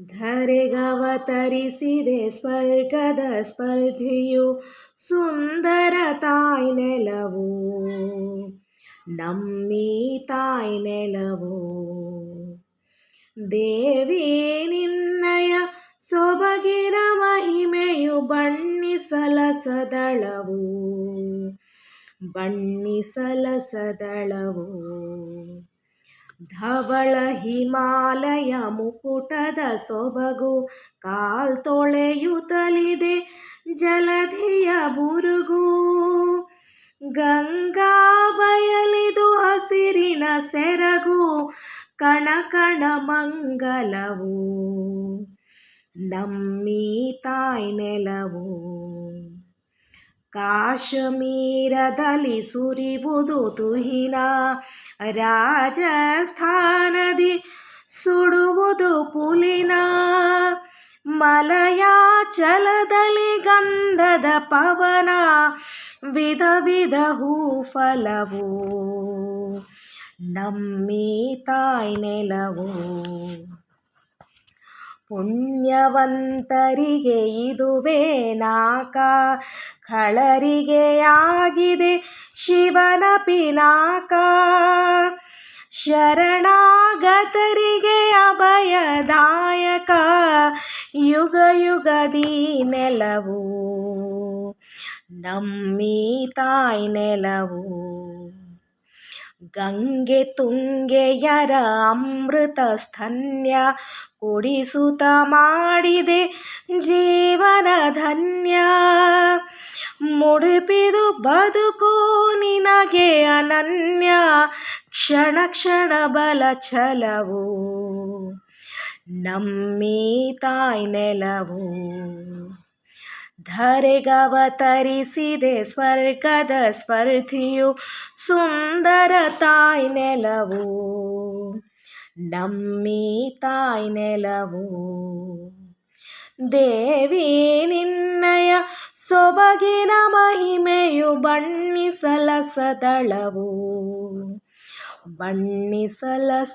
ಧರೆಗವತರಿಸಿದೆ ಸ್ವರ್ಗದ ಸ್ಪರ್ಧಿಯು ಸುಂದರ ತಾಯ್ ನೆಲವು ನಮ್ಮೀ ತಾಯ್ ನೆಲವು. ದೇವಿ ನಿನ್ನಯ ಸೊಬಗಿನ ಮಹಿಮೆಯು ಬಣ್ಣಿಸಲಸದಳವು ಬಣ್ಣಿಸಲಸದಳವು. ಧವಳ ಹಿಮಾಲಯ ಮುಕುಟದ ಸೊಬಗು ಕಾಲ್ತೊಳೆಯುತ್ತಲಿದೆ ಜಲಧಿಯ ಬುರುಗು. ಗಂಗಾ ಬಯಲಿದು ಹಸಿರಿನ ಸೆರಗು ಕಣ ಕಣ ಮಂಗಲವು ನಮ್ಮೀ ತಾಯ್ ನೆಲವು. ಕಾಶ್ಮೀರದಲ್ಲಿ ಸುರಿವುದು ತುಹಿನ, ರಾಜಸ್ಥಾನದಿ ಸುಡುವುದು ಪುಲಿನ, ಮಲಯಾಚಲದಲ್ಲಿ ಗಂಧದ ಪವನ, ವಿಧ ವಿಧ ಹೂಫಲವು ನಮ್ಮೀ ತಾಯ್ ನೆಲವು. ಪುಣ್ಯವಂತರಿಗೆ ಇದುವೇ ನಾಕ, ಖಳರಿಗೆ ಆಗಿದೆ ಶಿವನ ಪಿನಾಕ, ಶರಣಾಗತರಿಗೆ ಅಭಯದಾಯಕ ಯುಗ ಯುಗದಿ ನೆಲವು ನಮ್ಮೀ ತಾಯ್ ನೆಲವು. ಗಂಗೆ ತುಂಗೆಯರ ಅಮೃತ ಸ್ತನ್ಯ ಕುಡಿಸುತ್ತ ಮಾಡಿದೆ ಜೀವನ ಧನ್ಯ. ಮುಡಿಪಿದು ಬದುಕು ನಿನಗೆ ಅನನ್ಯ, ಕ್ಷಣ ಕ್ಷಣ ಬಲ ಛಲವು ನಮ್ಮೀ ತಾಯ್ ನೆಲವು. ಧರೆಗವತರಿಸಿದೆ ಸ್ವರ್ಗದ ಸ್ಪರ್ಧಿಯು ಸುಂದರ ತಾಯ್ ನೆಲವು ನಮ್ಮೀ ತಾಯ್ ನೆಲವು. ದೇವಿ ನಿನ್ನಯ ಸೊಬಗಿನ ಮಹಿಮೆಯು ಬಣ್ಣಿಸಲಸದಳವು ಬಣ್ಣಿಸಲಸದಳವು.